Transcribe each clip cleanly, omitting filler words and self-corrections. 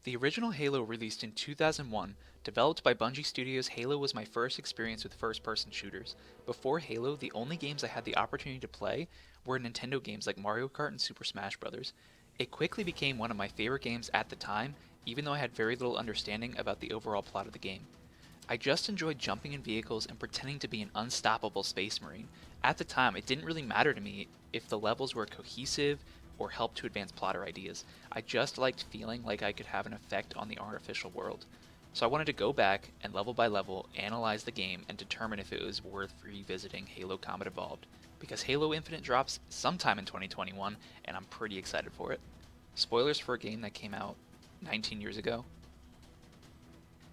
The original Halo released in 2001, developed by Bungie Studios. Halo was my first experience with first-person shooters. Before Halo, the only games I had the opportunity to play were Nintendo games like Mario Kart and Super Smash Bros. It quickly became one of my favorite games at the time, even though I had very little understanding about the overall plot of the game. I just enjoyed jumping in vehicles and pretending to be an unstoppable space marine. At the time, it didn't really matter to me if the levels were cohesive or helped to advance plot or ideas. I just liked feeling like I could have an effect on the artificial world. So I wanted to go back and level by level analyze the game and determine if it was worth revisiting Halo Combat Evolved. Because Halo Infinite drops sometime in 2021, and I'm pretty excited for it. Spoilers for a game that came out 19 years ago.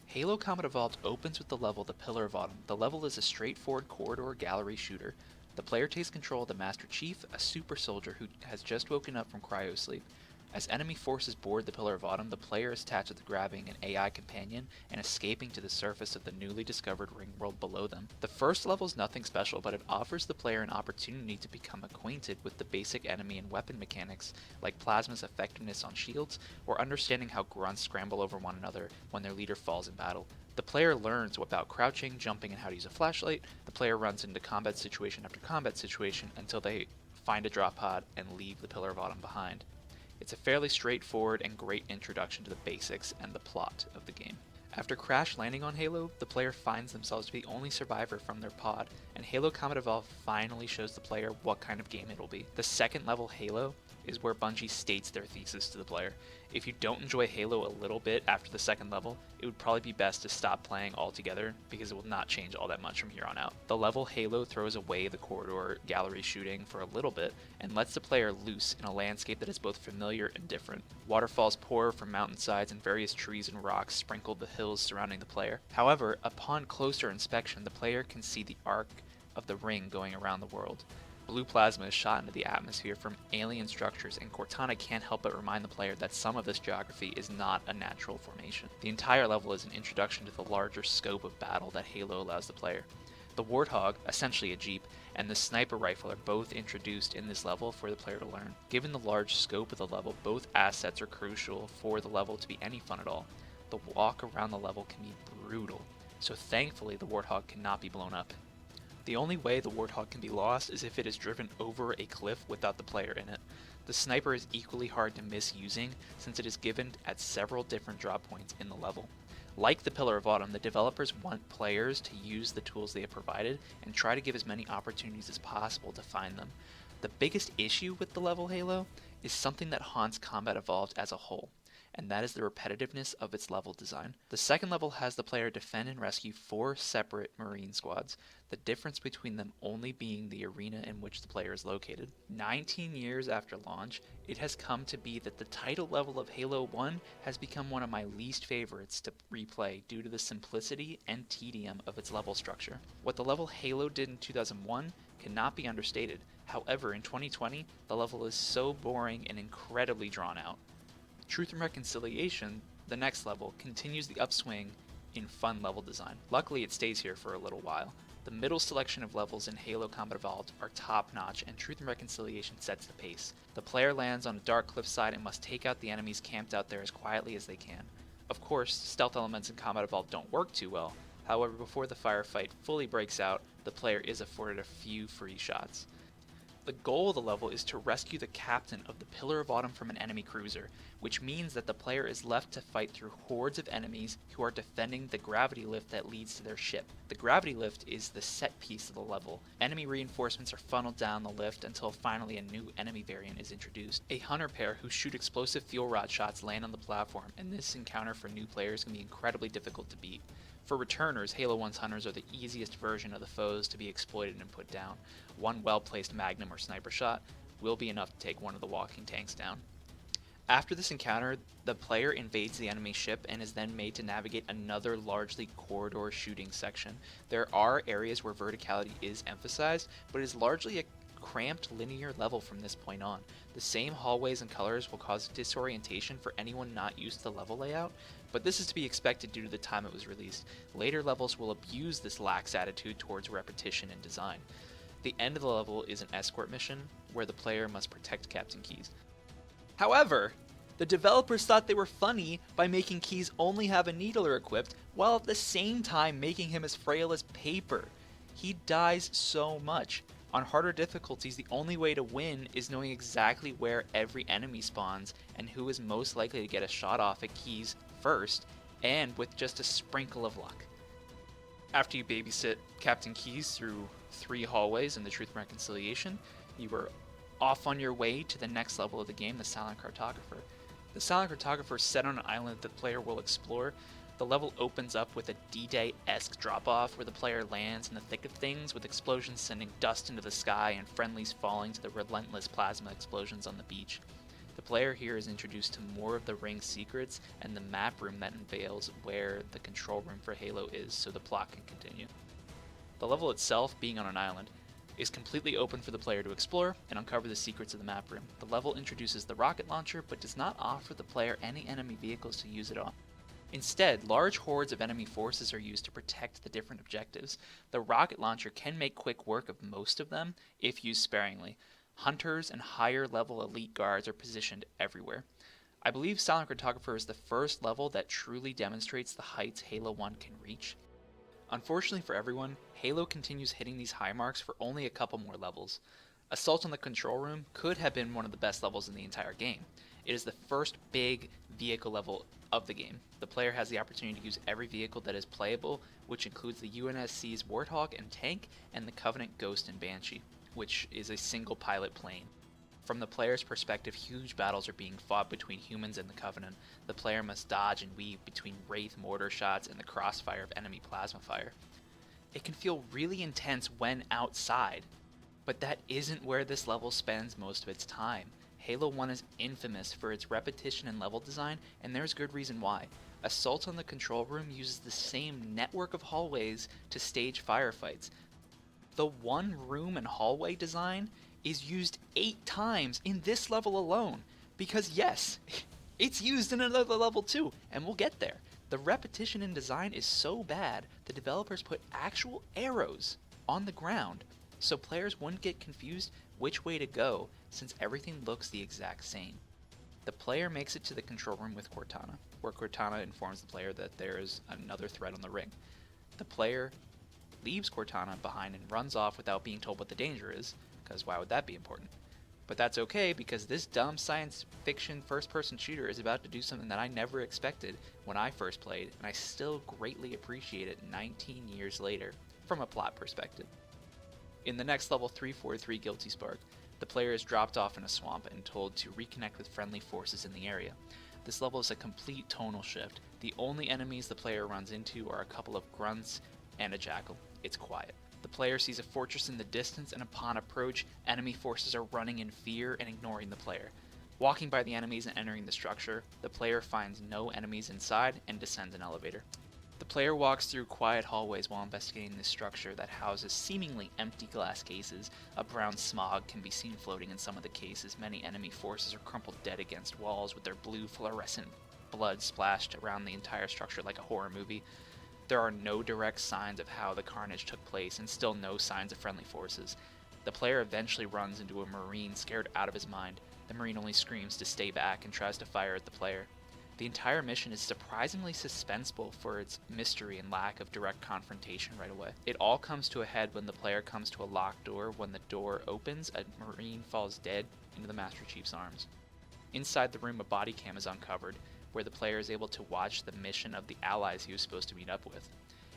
Halo Combat Evolved opens with the level The Pillar of Autumn. The level is a straightforward corridor gallery shooter. The player takes control of the Master Chief, a super soldier who has just woken up from cryosleep. As enemy forces board the Pillar of Autumn, the player is tasked with grabbing an AI companion and escaping to the surface of the newly discovered ring world below them. The first level is nothing special, but it offers the player an opportunity to become acquainted with the basic enemy and weapon mechanics, like Plasma's effectiveness on shields, or understanding how grunts scramble over one another when their leader falls in battle. The player learns about crouching, jumping, and how to use a flashlight. The player runs into combat situation after combat situation until they find a drop pod and leave the Pillar of Autumn behind. It's a fairly straightforward and great introduction to the basics and the plot of the game. After crash landing on Halo, the player finds themselves to be the only survivor from their pod, and Halo Combat Evolved finally shows the player what kind of game it'll be. The second level, Halo, is where Bungie states their thesis to the player. If you don't enjoy Halo a little bit after the second level, it would probably be best to stop playing altogether because it will not change all that much from here on out. The level Halo throws away the corridor gallery shooting for a little bit and lets the player loose in a landscape that is both familiar and different. Waterfalls pour from mountainsides and various trees and rocks sprinkle the hills surrounding the player. However, upon closer inspection, the player can see the arc of the ring going around the world. Blue plasma is shot into the atmosphere from alien structures, and Cortana can't help but remind the player that some of this geography is not a natural formation. The entire level is an introduction to the larger scope of battle that Halo allows the player. The Warthog, essentially a Jeep, and the sniper rifle are both introduced in this level for the player to learn. Given the large scope of the level, both assets are crucial for the level to be any fun at all. The walk around the level can be brutal, so thankfully the Warthog cannot be blown up. The only way the Warthog can be lost is if it is driven over a cliff without the player in it. The sniper is equally hard to miss using since it is given at several different drop points in the level. Like the Pillar of Autumn, the developers want players to use the tools they have provided and try to give as many opportunities as possible to find them. The biggest issue with the level Halo is something that haunts Combat Evolved as a whole, and that is the repetitiveness of its level design. The second level has the player defend and rescue 4 separate Marine squads, the difference between them only being the arena in which the player is located. 19 years after launch, it has come to be that the title level of Halo 1 has become one of my least favorites to replay due to the simplicity and tedium of its level structure. What the level Halo did in 2001 cannot be understated. However, in 2020, the level is so boring and incredibly drawn out. Truth and Reconciliation, the next level, continues the upswing in fun level design. Luckily, it stays here for a little while. The middle selection of levels in Halo Combat Evolved are top-notch, and Truth and Reconciliation sets the pace. The player lands on a dark cliffside and must take out the enemies camped out there as quietly as they can. Of course, stealth elements in Combat Evolved don't work too well. However, before the firefight fully breaks out, the player is afforded a few free shots. The goal of the level is to rescue the captain of the Pillar of Autumn from an enemy cruiser, which means that the player is left to fight through hordes of enemies who are defending the gravity lift that leads to their ship. The gravity lift is the set piece of the level. Enemy reinforcements are funneled down the lift until finally a new enemy variant is introduced. A hunter pair who shoot explosive fuel rod shots land on the platform, and this encounter for new players can be incredibly difficult to beat. For returners, Halo 1's hunters are the easiest version of the foes to be exploited and put down. One well-placed magnum or sniper shot will be enough to take one of the walking tanks down. After this encounter, the player invades the enemy ship and is then made to navigate another largely corridor shooting section. There are areas where verticality is emphasized, but it is largely a cramped linear level from this point on. The same hallways and colors will cause disorientation for anyone not used to the level layout, but this is to be expected due to the time it was released. Later levels will abuse this lax attitude towards repetition and design. The end of the level is an escort mission where the player must protect Captain Keyes. However, The developers thought they were funny by making Keyes only have a needler equipped, while at the same time making him as frail as paper. He dies so much. On harder difficulties, the only way to win is knowing exactly where every enemy spawns and who is most likely to get a shot off at Keyes first, and with just a sprinkle of luck. After you babysit Captain Keyes through 3 hallways in the Truth and Reconciliation, you are off on your way to the next level of the game, the Silent Cartographer. The Silent Cartographer is set on an island that the player will explore. The level opens up with a D-Day-esque drop-off where the player lands in the thick of things, with explosions sending dust into the sky and friendlies falling to the relentless plasma explosions on the beach. The player here is introduced to more of the ring's secrets and the map room that unveils where the control room for Halo is, so the plot can continue. The level itself, being on an island, is completely open for the player to explore and uncover the secrets of the map room. The level introduces the rocket launcher, but does not offer the player any enemy vehicles to use it on. Instead, large hordes of enemy forces are used to protect the different objectives. The rocket launcher can make quick work of most of them, if used sparingly. Hunters and higher level elite guards are positioned everywhere. I believe Silent Cartographer is the first level that truly demonstrates the heights Halo 1 can reach. Unfortunately for everyone, Halo continues hitting these high marks for only a couple more levels. Assault on the Control Room could have been one of the best levels in the entire game. It is the first big vehicle level of the game. The player has the opportunity to use every vehicle that is playable, which includes the UNSC's Warthog and Tank, and the Covenant Ghost and Banshee, which is a single pilot plane. From the player's perspective, huge battles are being fought between humans and the Covenant. The player must dodge and weave between Wraith mortar shots and the crossfire of enemy plasma fire. It can feel really intense when outside, but that isn't where this level spends most of its time. Halo 1 is infamous for its repetition and level design, and there's good reason why. Assault on the Control Room uses the same network of hallways to stage firefights. The one room and hallway design is used 8 times in this level alone, because yes, it's used in another level too, and we'll get there. The repetition in design is so bad, the developers put actual arrows on the ground so players wouldn't get confused which way to go, since everything looks the exact same. The player makes it to the control room with Cortana, where Cortana informs the player that there is another threat on the ring. The player leaves Cortana behind and runs off without being told what the danger is, because why would that be important? But that's okay, because this dumb science fiction first-person shooter is about to do something that I never expected when I first played, and I still greatly appreciate it 19 years later, from a plot perspective. In the next level, 343 Guilty Spark, the player is dropped off in a swamp and told to reconnect with friendly forces in the area. This level is a complete tonal shift. The only enemies the player runs into are a couple of grunts and a jackal. It's quiet. The player sees a fortress in the distance, and upon approach, enemy forces are running in fear and ignoring the player. Walking by the enemies and entering the structure, the player finds no enemies inside and descends an elevator. The player walks through quiet hallways while investigating this structure that houses seemingly empty glass cases. A brown smog can be seen floating in some of the cases. Many enemy forces are crumpled dead against walls with their blue fluorescent blood splashed around the entire structure like a horror movie. There are no direct signs of how the carnage took place, and still no signs of friendly forces. The player eventually runs into a Marine scared out of his mind. The Marine only screams to stay back and tries to fire at the player. The entire mission is surprisingly suspenseful for its mystery and lack of direct confrontation right away. It all comes to a head when the player comes to a locked door. When the door opens, a Marine falls dead into the Master Chief's arms. Inside the room, a body cam is uncovered, where the player is able to watch the mission of the allies he was supposed to meet up with.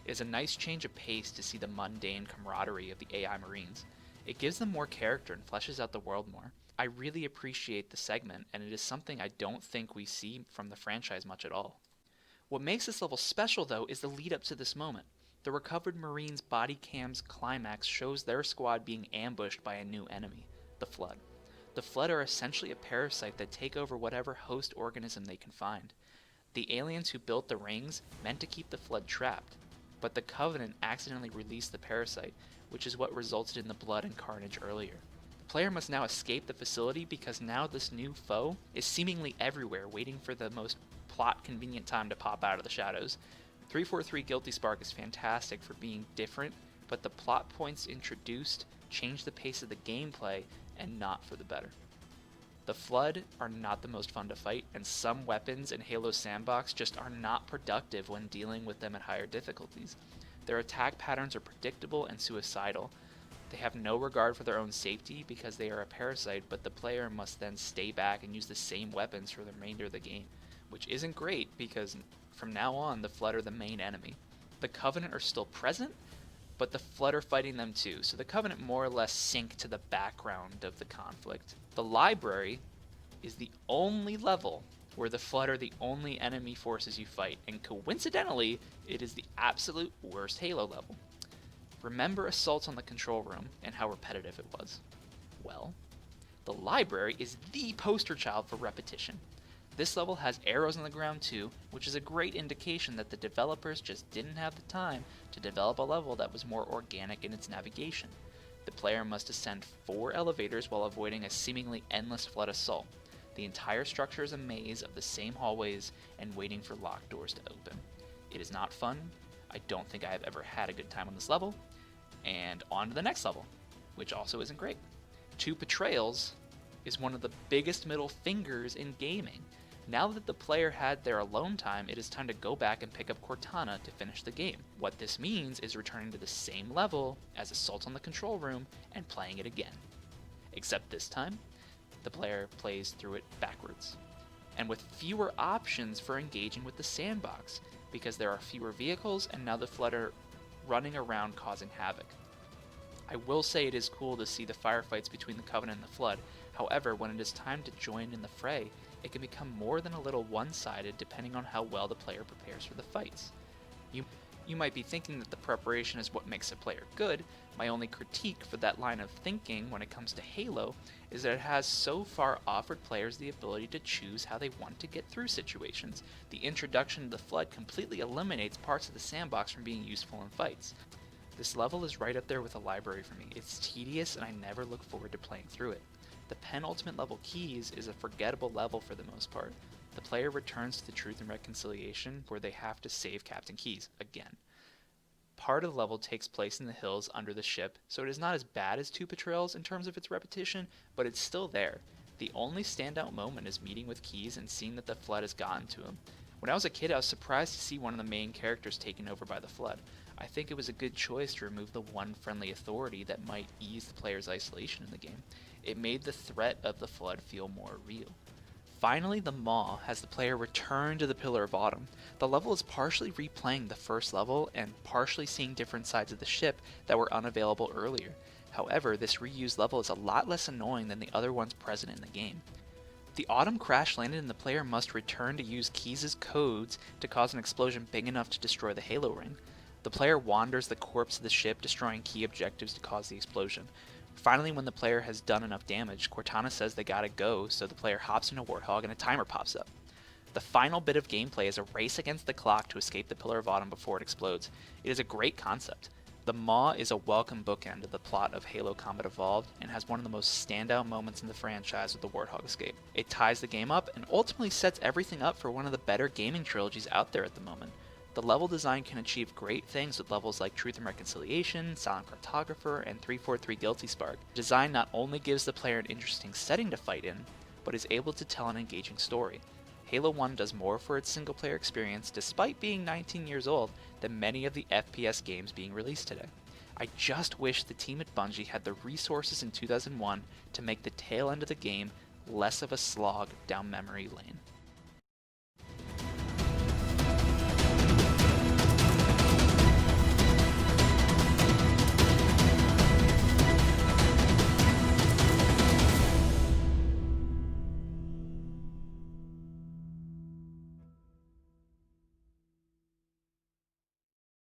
It is a nice change of pace to see the mundane camaraderie of the AI Marines. It gives them more character and fleshes out the world more. I really appreciate the segment, and it is something I don't think we see from the franchise much at all. What makes this level special, though, is the lead up to this moment. The recovered Marines' body cam's climax shows their squad being ambushed by a new enemy, the Flood. The Flood are essentially a parasite that take over whatever host organism they can find. The aliens who built the rings meant to keep the Flood trapped, but the Covenant accidentally released the parasite, which is what resulted in the blood and carnage earlier. The player must now escape the facility because now this new foe is seemingly everywhere, waiting for the most plot-convenient time to pop out of the shadows. 343 Guilty Spark is fantastic for being different, but the plot points introduced change the pace of the gameplay, and not for the better. The Flood are not the most fun to fight, and some weapons in Halo's sandbox just are not productive when dealing with them at higher difficulties. Their attack patterns are predictable and suicidal. They have no regard for their own safety because they are a parasite, but the player must then stay back and use the same weapons for the remainder of the game, which isn't great because from now on the Flood are the main enemy. The Covenant are still present, but the Flood are fighting them too, so the Covenant more or less sink to the background of the conflict. The Library is the only level where the Flood are the only enemy forces you fight, and coincidentally, it is the absolute worst Halo level. Remember Assault on the Control Room and how repetitive it was? Well, the Library is the poster child for repetition. This level has arrows on the ground too, which is a great indication that the developers just didn't have the time to develop a level that was more organic in its navigation. The player must ascend 4 elevators while avoiding a seemingly endless Flood assault. The entire structure is a maze of the same hallways and waiting for locked doors to open. It is not fun. I don't think I have ever had a good time on this level. And on to the next level, which also isn't great. 2 Betrayals is one of the biggest middle fingers in gaming. Now that the player had their alone time, it is time to go back and pick up Cortana to finish the game. What this means is returning to the same level as Assault on the Control Room and playing it again. Except this time, the player plays through it backwards, and with fewer options for engaging with the sandbox, because there are fewer vehicles and now the Flood are running around causing havoc. I will say it is cool to see the firefights between the Covenant and the Flood. However, when it is time to join in the fray, it can become more than a little one-sided depending on how well the player prepares for the fights. You might be thinking that the preparation is what makes a player good. My only critique for that line of thinking when it comes to Halo is that it has so far offered players the ability to choose how they want to get through situations. The introduction of the Flood completely eliminates parts of the sandbox from being useful in fights. This level is right up there with the Library for me. It's tedious and I never look forward to playing through it. The penultimate level, Keys, is a forgettable level for the most part. The player returns to the Truth and Reconciliation where they have to save Captain Keyes again. Part of the level takes place in the hills under the ship, so it is not as bad as 2 Betrayals in terms of its repetition, but it's still there. The only standout moment is meeting with Keyes and seeing that the Flood has gotten to him. When I was a kid, I was surprised to see one of the main characters taken over by the Flood. I think it was a good choice to remove the one friendly authority that might ease the player's isolation in the game. It made the threat of the Flood feel more real. Finally, the Maw has the player return to the Pillar of Autumn. The level is partially replaying the first level and partially seeing different sides of the ship that were unavailable earlier. However, this reused level is a lot less annoying than the other ones present in the game. The Autumn crash landed and the player must return to use Keyes' codes to cause an explosion big enough to destroy the Halo ring. The player wanders the corpse of the ship, destroying key objectives to cause the explosion. Finally, when the player has done enough damage, Cortana says they gotta go, so the player hops into Warthog and a timer pops up. The final bit of gameplay is a race against the clock to escape the Pillar of Autumn before it explodes. It is a great concept. The Maw is a welcome bookend of the plot of Halo Combat Evolved and has one of the most standout moments in the franchise with the Warthog escape. It ties the game up and ultimately sets everything up for one of the better gaming trilogies out there at the moment. The level design can achieve great things with levels like Truth and Reconciliation, Silent Cartographer, and 343 Guilty Spark. Design not only gives the player an interesting setting to fight in, but is able to tell an engaging story. Halo 1 does more for its single-player experience despite being 19 years old than many of the FPS games being released today. I just wish the team at Bungie had the resources in 2001 to make the tail end of the game less of a slog down memory lane.